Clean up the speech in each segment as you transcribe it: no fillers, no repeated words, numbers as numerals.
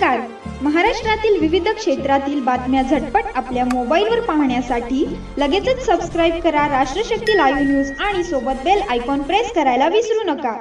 नमस्कार. महाराष्ट्रातील विविध क्षेत्रातील बातम्या झटपट आपल्या मोबाईलवर पाहण्यासाठी लगेचच सबस्क्राईब करा राष्ट्रशक्ती लाईव्ह न्यूज आणि सोबत बेल आयकॉन प्रेस करायला विसरू नका.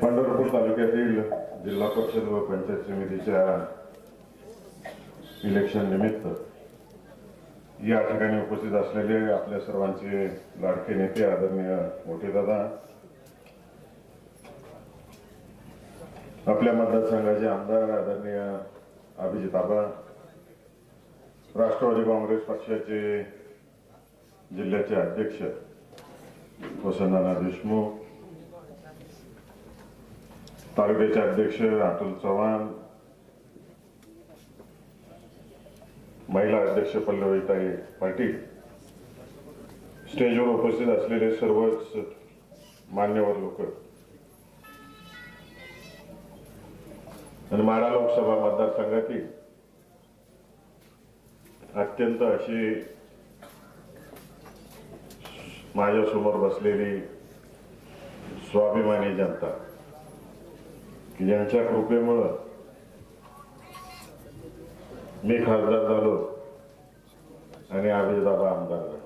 पंढरपूर तालुक्यातील जिल्हा परिषद व पंचायत समितीच्या इलेक्शन निमित्त या ठिकाणी उपस्थित असलेले आपल्या सर्वांचे लाडके नेते आदरणीय मोठे दादा, आपल्या मतदारसंघाचे आमदार आदरणीय अभिजित आबा, राष्ट्रवादी काँग्रेस पक्षाचे जिल्ह्याचे अध्यक्ष वसंतनाना देशमुख, तालुक्याचे अध्यक्ष अतुल चव्हाण, महिला अध्यक्ष पल्लवीताई पाटील, स्टेजवर उपस्थित असलेले सर्वच मान्यवर लोक आणि माढा लोकसभा मतदारसंघातील अत्यंत अशी माझ्यासमोर बसलेली स्वाभिमानी जनता की ज्यांच्या कृपेमुळं मी खासदार झालो आणि अभिजितदादा आमदार झाले.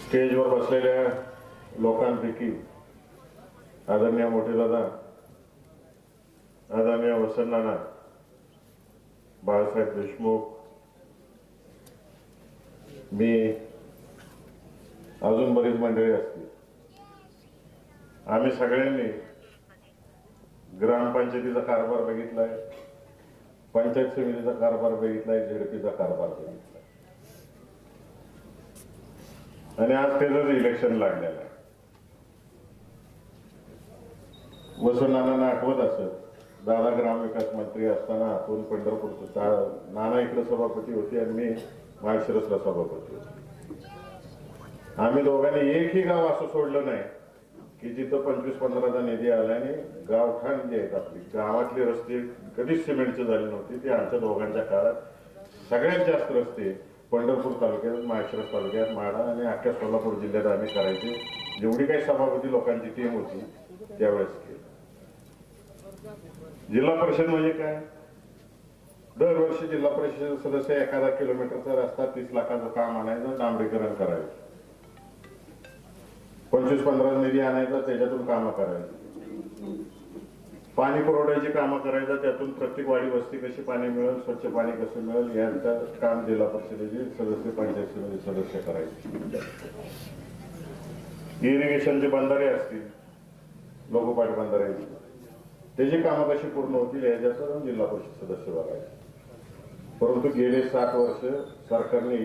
स्टेजवर बसलेल्या लोकांपैकी आदरणीय मोठे दादा, आदरणीय वसंतनाना, बाळासाहेब देशमुख, मी, अजून बरीच मंडळी असतील. आम्ही सगळ्यांनी ग्रामपंचायतीचा कारभार बघितलाय, पंचायत समितीचा कारभार बघितलाय, झेडपीचा कारभार बघितलाय आणि आज त्याचंच इलेक्शन लागलेलं आहे. वसंतनाना आठवत असत, दादा ग्रामविकास मंत्री असताना आपण पंढरपूरचं नाना इकडे सभापती होते आणि मी माळशिरसला सभापती होते. आम्ही दोघांनी एकही गाव असं सोडलं नाही की जिथं 25-15चा निधी आला आणि गावठाण जे आहेत आपली गावातले रस्ते कधीच सिमेंटचे झाले नव्हते. ते आमच्या दोघांच्या काळात सगळ्यात जास्त रस्ते पंढरपूर तालुक्यात, माळशिरस तालुक्यात, माढा आणि अख्ख्या सोलापूर जिल्ह्यात आम्ही करायचे. जेवढी काही सभापती लोकांची टीम होती त्यावेळेस केली. जिल्हा परिषद म्हणजे काय, दरवर्षी जिल्हा परिषद सदस्य 1000 किलोमीटरचा रस्ता 30 लाखाचं काम आणायचं, डांबरीकरण करायचं, 25-15 निधी आणायचा, त्याच्यातून कामं करायची, पाणी पुरवठ्याची कामं करायचं, त्यातून प्रत्येक वाडी वस्ती कशी पाणी मिळेल, स्वच्छ पाणी कसं मिळेल यांचं काम जिल्हा परिषदेचे सदस्य, पंचायत समिती सदस्य करायचे. इरिगेशनचे बंधारे असतील, लोकोपाट बंधारे, त्याची कामं कशी पूर्ण होतील याच्यातून जिल्हा परिषद सदस्य बघायचे. परंतु गेले 7 वर्ष सरकारने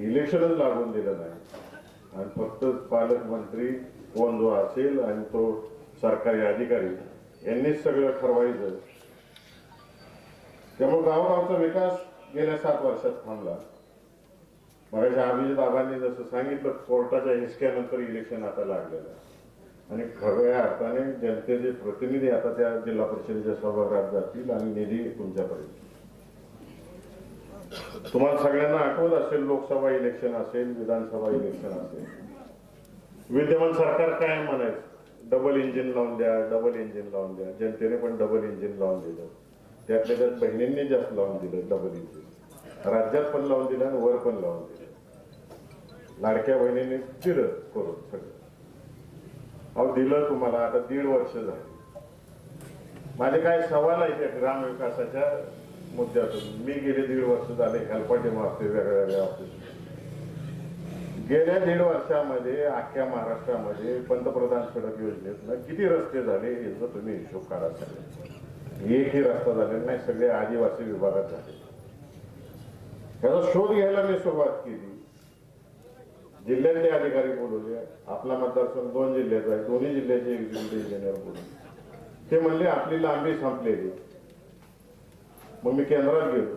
इलेक्शनच लागून दिलं नाही आणि फक्त पालकमंत्री कोण जो असेल आणि तो सरकारी अधिकारी यांनीच सगळं ठरवायचं. त्यामुळे गावगावचा विकास गेल्या 7 वर्षात थांबला. मगाशी अभिजित आबांनी जसं सांगितलं, कोर्टाच्या हिसक्यानंतर इलेक्शन आता लागलेलं आहे आणि खऱ्या अर्थाने जनतेचे प्रतिनिधी आता त्या जिल्हा परिषदेच्या सभागृहात जातील आणि निधी तुमच्यापर्यंत. तुम्हाला सगळ्यांना आठवत असेल, लोकसभा इलेक्शन असेल, विधानसभा इलेक्शन असेल, विद्यमान सरकार काय म्हणायचं, डबल इंजिन लावून द्या, डबल इंजिन लावून द्या. जनतेने पण डबल इंजिन लावून दिलं. त्यातल्या त्यात बहिणींनी जास्त लावून दिलं डबल इंजिन, राज्यात पण लावून दिलं आणि वर पण लावून दिलं. लाडक्या बहिणींनी दिलं करून सगळं. अहो दिलं तुम्हाला, आता 1.5 वर्ष झाले. माझे काय सवाल आहे त्या ग्रामविकासाच्या मुद्द्यातून. मी गेले 1.5 वर्ष झाले हेलपाटे मारते वेगळ्या ऑफिस. गेल्या 1.5 वर्षामध्ये अख्ख्या महाराष्ट्रामध्ये पंतप्रधान सडक योजनेत किती रस्ते झाले याचा तुम्ही हिशोब काढा. एकही रस्ता झालेला नाही, सगळे आदिवासी विभागात झाले. त्याचा शोध घ्यायला मी सुरुवात केली. जिल्ह्यातले अधिकारी बोलवले, आपला मतदारसंघ 2 जिल्ह्याचा आहे, दोन्ही जिल्ह्याचे एक्झिक्युटिव्ह इंजिनियर बोलवले. ते म्हणले आपली लांबी संपलेली. मग मी केंद्रात गेलो.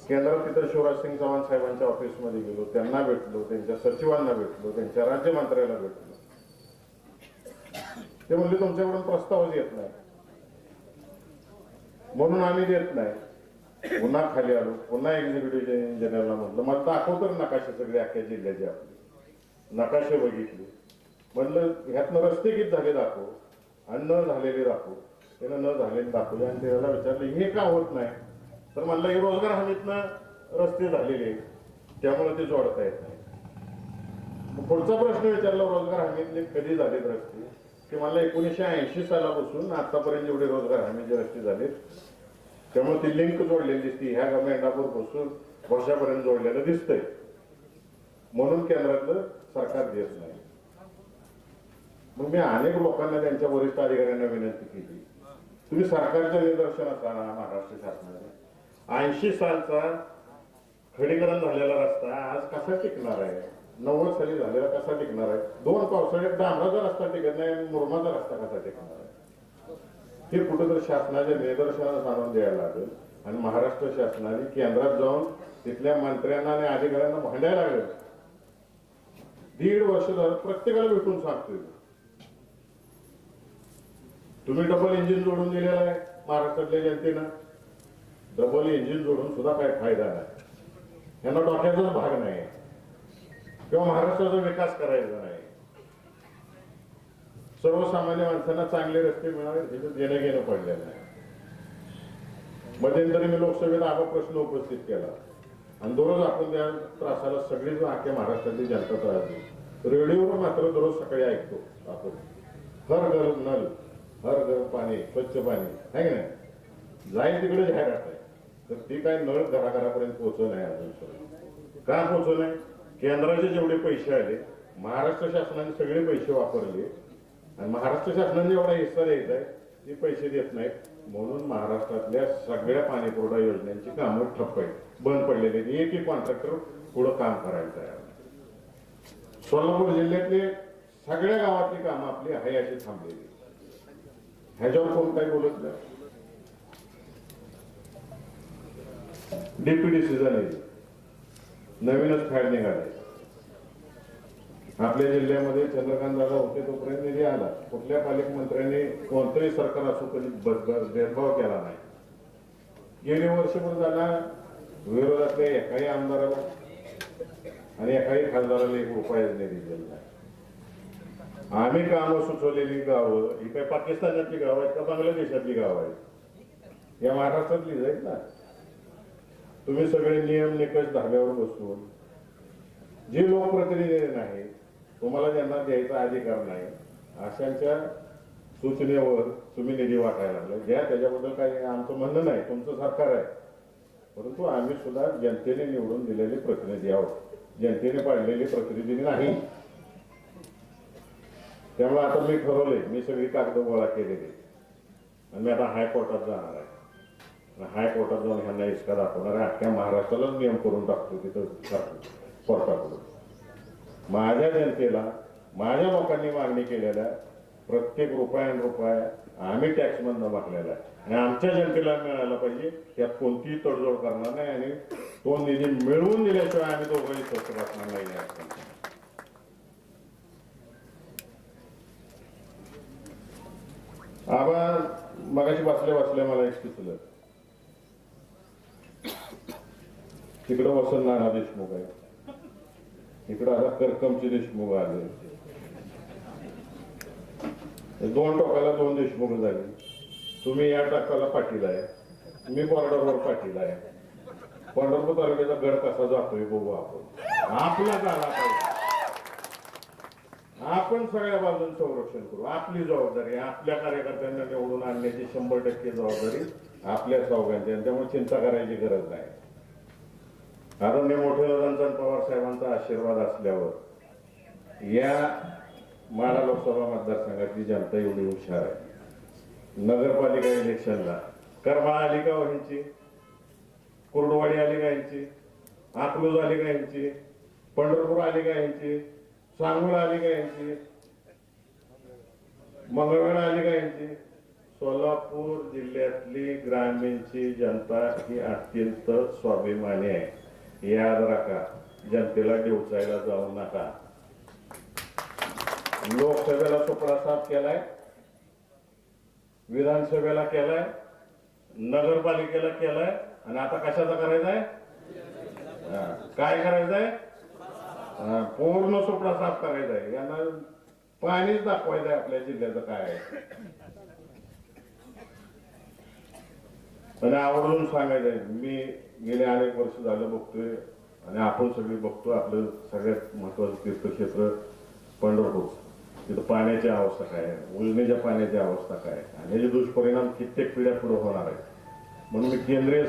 केंद्रात तिथं शिवराज सिंग चौहान साहेबांच्या ऑफिसमध्ये गेलो, त्यांना भेटलो, त्यांच्या सचिवांना भेटलो, त्यांच्या राज्यमंत्र्याला भेटलो. ते म्हणले तुमच्याकडून प्रस्तावच येत नाही म्हणून आम्ही देत नाही. पुन्हा खाली आलो, पुन्हा एक्झिक्युटिव्ह इंजिनियरला म्हटलं मला दाखव तर नकाशे सगळे अख्ख्या जिल्ह्याचे आपले नकाशे बघितले. म्हणलं ह्यातनं रस्ते किती झाले दाखव आणि न झालेले दाखव. त्यानं न झालेले दाखवले आणि त्याला विचारलं हे का होत नाही, तर म्हणलं हे रोजगार हमीतनं रस्ते झालेले त्यामुळे ते जोडता येत नाही. मग पुढचा प्रश्न विचारला रोजगार हमीतले कधी झालेत रस्ते, की मला 1980 सालापासून आतापर्यंत जेवढे रोजगार हमीचे रस्ते झालेत त्यामुळे ती लिंक जोडलेली दिसते. ह्या मेंढापूर पासून वर्षापर्यंत जोडलेलं दिसतंय म्हणून केंद्रातलं सरकार देत नाही. मग मी अनेक लोकांना त्यांच्या वरिष्ठ अधिकाऱ्यांना विनंती केली, तुम्ही सरकारच्या निदर्शनास आणा महाराष्ट्र शासनाने 80 सालचा खडीकरण झालेला रस्ता आज कसा टिकणार आहे, 90 साली झालेला कसा टिकणार आहे, 2 पावसाळ्यात डांबराचा रस्ता टिकत नाही आणि मुरमाचा रस्ता कसा टिकणार आहे. हे कुठेतरी शासनाच्या निदर्शनास आणून द्यायला लागेल आणि महाराष्ट्र शासनाने केंद्रात जाऊन तिथल्या मंत्र्यांना आणि अधिकाऱ्यांना भांडायला लागेल. 1.5 वर्ष झालं प्रत्येकाला भेटून सांगतोय तुम्ही डबल इंजिन जोडून दिलेलं आहे महाराष्ट्रातल्या जनतेनं. डबल इंजिन जोडून सुद्धा काही फायदा नाही, यांना डोक्याचाच भाग नाही किंवा महाराष्ट्राचा विकास करायचा नाही. सर्वसामान्य माणसांना चांगले रस्ते मिळावे हे देणं घेणं पडलेलं आहे. मध्यंतरी मी लोकसभेत हा प्रश्न उपस्थित केला आणि दररोज आपण त्या त्रासाला सगळीच अख्ख्या महाराष्ट्रातली जनता त्रास देऊ. रेडिओवर मात्र दररोज सकाळी ऐकतो आपण हर घर नल हर घर पाणी स्वच्छ पाणी आहे की नाही. जाईल तिकडे जाहिरात आहे तर ती काय नळ घराघरापर्यंत पोहोचत नाही अजून. का पोहोचत नाही, केंद्राचे जेवढे पैसे आले महाराष्ट्र शासनाने सगळे पैसे वापरले आणि महाराष्ट्र शासनाने एवढा हिस्सा द्यायचा आहे ते पैसे देत नाहीत. म्हणून महाराष्ट्रातल्या सगळ्या पाणीपुरवठा योजनांची कामं ठप्प आहेत, बंद पडलेली आहेत. एक कॉन्ट्रॅक्टर पुढं काम करायला तयार. सोलापूर जिल्ह्यातले सगळ्या गावातली कामं आपली आहे अशी थांबलेली, ह्याच्यावर कोण काही बोलत नाही. डीपीडीसी झाले, नवीनच फॅड निघाले. आपल्या जिल्ह्यामध्ये चंद्रकांत दादा होते तोपर्यंत निधी आला. कुठल्या पालकमंत्र्यांनी कोणतंही सरकार असो कधी भेदभाव केला नाही. गेली वर्षभर झाला विरोधातल्या एकाही आमदाराला आणि एकाही खासदाराला 1 रुपया निधी दिलेला नाही. आम्ही कामं सुचवलेली गावं ही काही पाकिस्तानातली गावं आहेत का बांगलादेशातली गावं आहेत, या महाराष्ट्रातलीच आहेत ना. तुम्ही सगळे नियम निकष धाब्यावर बसून जे लोकप्रतिनिधी नाही तुम्हाला ज्यांना द्यायचा अधिकार नाही अशांच्या सूचनेवर तुम्ही निधी वाटायला लागले. घ्या, त्याच्याबद्दल काही आमचं म्हणणं नाही, तुमचं सरकार आहे. परंतु आम्ही सुद्धा जनतेने निवडून दिलेले प्रतिनिधी आहोत, जनतेने पाडलेले प्रतिनिधी नाही. त्यामुळे आता मी ठरवलंय, मी सगळी कागद गोळा केलेली आणि मी आता हायकोर्टात जाणार आहे. हायकोर्टात जाऊन ह्यांना इसका दाखवणार आहे. अख्ख्या महाराष्ट्रालाच नियम करून टाकतो तिथं कोर्टाकडून. माझ्या जनतेला माझ्या लोकांनी मागणी केलेल्या प्रत्येक रुपया आम्ही टॅक्स मधनं मागलेला आहे आणि आमच्या जनतेला मिळायला पाहिजे. त्यात कोणतीही तडजोड करणार नाही आणि तो निधी मिळवून दिल्याशिवाय आम्ही दोघंही स्वस्त बसणार नाही. आबा मगाशी बसल्या मला एक सुचलं, तिकडं वसंत नाना देशमुख आहे, इकडं आता करकमचे देशमुख आले. 2 टोकाला 2 देशमुख झाले. तुम्ही या टोकाला पाटील आहे, मी बॉर्डरवर पाटील आहे. पंढरपूर तालुक्याचा गड कसा जातोय बघू आपण. आपला झाला पाहिजे, आपण सगळ्या बाजून संरक्षण करू. आपली जबाबदारी, आपल्या कार्यकर्त्यांना निवडून आणण्याची 100% जबाबदारी आपल्या चौघांची. त्यामुळे चिंता करायची गरज नाही. आदरणीय मोठे दादांचा पवार साहेबांचा आशीर्वाद असल्यावर या माढा लोकसभा मतदारसंघातली जनता एवढी हुशार आहे. नगरपालिका इलेक्शनला करमाळा आली का ह्यांची, कुर्डवाडी आली का ह्यांची, अकलूज आली का ह्यांची, पंढरपूर आली का ह्यांची, सांगोला आली का ह्यांची, मंगळवेढा आली का ह्यांची. सोलापूर जिल्ह्यातली ग्रामीणची जनता ही अत्यंत स्वाभिमानी आहे. याद राखा, जनतेला डिवचायला जाऊ नका. लोकसभेला सुपडा साफ केलाय, विधानसभेला केलाय, नगरपालिकेला केलाय आणि आता कशाचा करायचा आहे? काय करायचंय? पूर्ण सुपडा साफ करायचा आहे. यांना पाणीच दाखवायचं आहे आपल्या जिल्ह्याचं काय आहे. आणि आवर्जून सांगायचंय, मी गेले अनेक वर्ष झालं बघतोय आणि आपण सगळे बघतो, आपलं सगळ्यात महत्वाचं तीर्थक्षेत्र पंढरपूर, तिथं पाण्याची अवस्था काय आहे, उजनीच्या पाण्याची अवस्था काय आहे आणि याचे दुष्परिणाम कित्येक पिढ्या पुढे होणार आहे. म्हणून मी केंद्रीय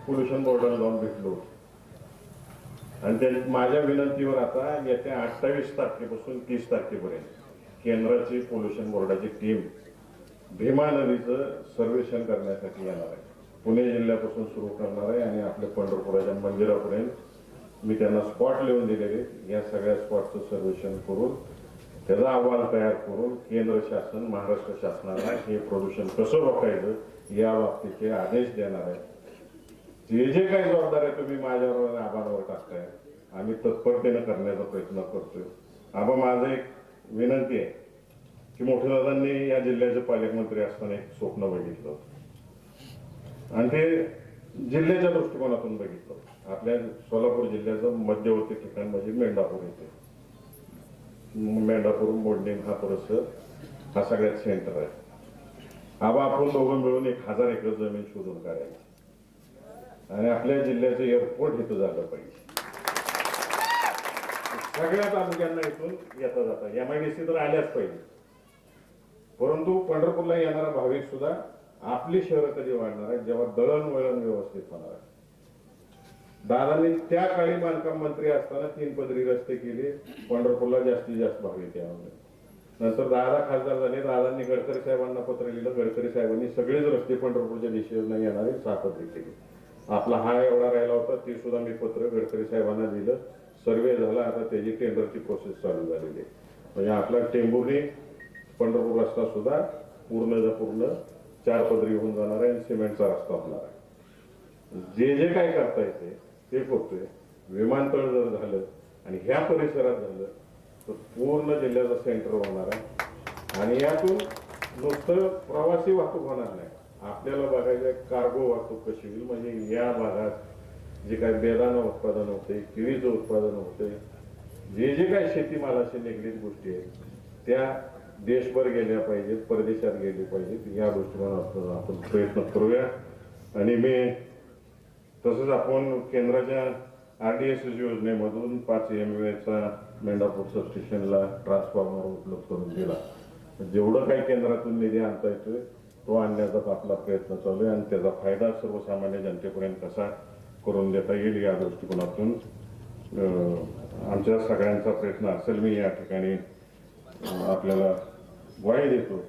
पोल्युशन बोर्डाला जाऊन भेटलो आणि त्या माझ्या विनंतीवर आता येत्या 28 तारखेपासून 30 तारखेपर्यंत केंद्राची पोल्युशन बोर्डाची टीम भीमा नदीचं सर्वेक्षण करण्यासाठी येणार आहे. पुणे जिल्ह्यापासून सुरू करणार आहे आणि आपल्या पंढरपुराच्या मंदिरापर्यंत मी त्यांना स्पॉट लिहून दिलेले. या सगळ्या स्पॉटचं सर्वेक्षण करून त्याचा अहवाल तयार करून केंद्र शासन महाराष्ट्र शासनाला हे प्रदूषण कसं रोखायचं या बाबतीचे आदेश देणार आहे. जे जे काही जबाबदारी तुम्ही माझ्यावर आबांवर टाकताय, आम्ही तत्परतेनं करण्याचा प्रयत्न करतोय. आबा, माझं एक विनंती आहे की मोठ्या दादांनी या जिल्ह्याचे पालकमंत्री असताना एक स्वप्न बघितलं होतं आणि ते जिल्ह्याच्या दृष्टिकोनातून बघितलं. आपल्या सोलापूर जिल्ह्याचं मध्यवर्ती ठिकाण म्हणजे मेंढापूर येथे, मेंढापूर मोडणी हा परिसर हा सगळ्यात सेंटर आहे. आबा, आपण दोघं मिळून 1000 एकर जमीन शोधून काढायची आणि आपल्या जिल्ह्याचं एअरपोर्ट इथं झालं पाहिजे. सगळ्या तालुक्यांना इथून येता जाता MIDC तर आल्याच पाहिजे, परंतु पंढरपूरला येणारा भाविक सुद्धा आपली शहरं कधी वाढणार आहे जेव्हा दळणवळण व्यवस्थित होणार आहे. दादांनी त्या काळी बांधकाम मंत्री असताना 3 पदरी रस्ते केले, पंढरपूरला जास्तीत जास्त भाविक यावे. नंतर दादा खासदार झाले, दादांनी गडकरी साहेबांना पत्र लिहिलं, गडकरी साहेबांनी सगळेच रस्ते पंढरपूरच्या दिशेने येणारे 6 पदरी केले. आपला हा एवढा राहिला होता, ते सुद्धा मी पत्र गडकरी साहेबांना दिलं. सर्वे झाला, आता त्याची टेंडरची प्रोसेस चालू झालेली आहे. म्हणजे आपला टेंभुर्णी पंढरपूर रस्ता सुद्धा पूर्ण 4 पदरी होऊन जाणार आहे आणि सिमेंटचा रस्ता होणार आहे. जे जे काय करता येते ते करतोय. विमानतळ जर झालं आणि ह्या परिसरात झालं तर पूर्ण जिल्ह्याचं सेंटर होणार आहे आणि यातून नुसतं प्रवासी वाहतूक होणार नाही, आपल्याला बघायचं कार्गो वाहतूक कशी होईल. म्हणजे या भागात जे काही बेदाणा उत्पादन होते, केळीचं उत्पादन होते, जे जे काही शेतीमालाशी निगडीत गोष्टी आहेत त्या देशभर गेल्या पाहिजेत, परदेशात गेले पाहिजेत. या दृष्टीने आपण प्रयत्न करूया. आणि मी तसंच आपण केंद्राच्या RDSS योजनेमधून 5 MVAचा मेंढापूर सबस्टेशनला ट्रान्सफॉर्मर उपलब्ध करून दिला. जेवढं काही केंद्रातून निधी आणता येतोय तो आणण्याचा आपला प्रयत्न चालू आहे आणि त्याचा फायदा सर्वसामान्य जनतेपर्यंत कसा करून देता येईल या दृष्टिकोनातून आमच्या सगळ्यांचा प्रयत्न असेल. मी या ठिकाणी आपल्याला ग्वाही देतो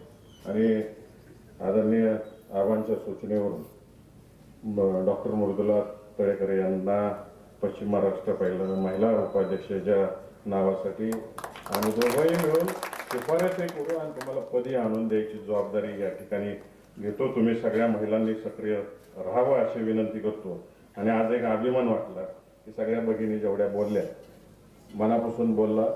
आणि आदरणीय आबांच्या सूचनेवरून डॉक्टर मृदुला तळेकर यांना पश्चिम महाराष्ट्र पहिल्या महिला उपाध्यक्षाच्या नावासाठी आम्ही दोघंही मिळून शिफारसही करू आणि तुम्हाला पदी आणून द्यायची जबाबदारी या ठिकाणी घेतो. तुम्ही सगळ्या महिलांनी सक्रिय राहावं अशी विनंती करतो. आणि आज एक अभिमान वाटला की सगळ्या भगिनी जेवढ्या बोलल्या, मनापासून बोलला,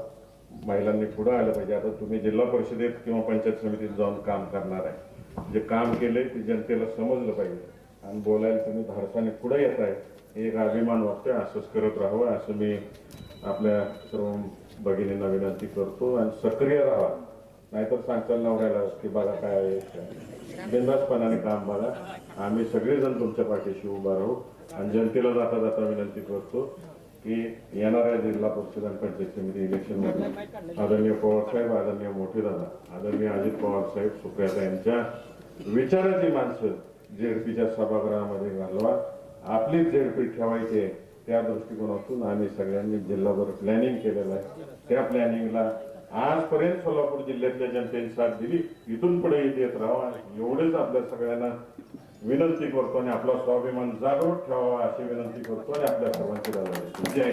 महिलांनी पुढे आलं पाहिजे. आता तुम्ही जिल्हा परिषदेत किंवा पंचायत समितीत जाऊन काम करणार आहे, जे काम केलंय ते जनतेला समजलं पाहिजे आणि बोलायला तुम्ही धाडसाने पुढे येत आहे, एक अभिमान वाटतोय. असंच करत राहावं असं मी आपल्या सर्व भगिनींना विनंती करतो. आणि सक्रिय राहा, नाहीतर सांगताल नवऱ्याला की बघा काय आहे, बिनधास्तपणाने काम बघा. आम्ही सगळेजण तुमच्या पाठीशी उभा राहू. आणि जनतेला जाता जाता विनंती करतो की येणाऱ्या जिल्हा परिषद आणि पंचायत समिती इलेक्शनमध्ये आदरणीय पवार साहेब, आदरणीय मोठे दादा, आदरणीय अजित पवार साहेब, सुप्रियाता यांच्या विचाराची माणसं ZP सभागृहामध्ये घालवा. आपलीच ZP ठेवायची आहे त्या दृष्टिकोनातून आम्ही सगळ्यांनी जिल्हाभर प्लॅनिंग केलेलं आहे. त्या प्लॅनिंगला आजपर्यंत सोलापूर जिल्ह्यातल्या जनतेने साथ दिली, इथून पुढे येत राहावा एवढेच आपल्या सगळ्यांना विनंती करतो आणि आपला स्वाभिमान जागृत ठेवावा अशी विनंती करतो आणि आपल्या सर्वांची जय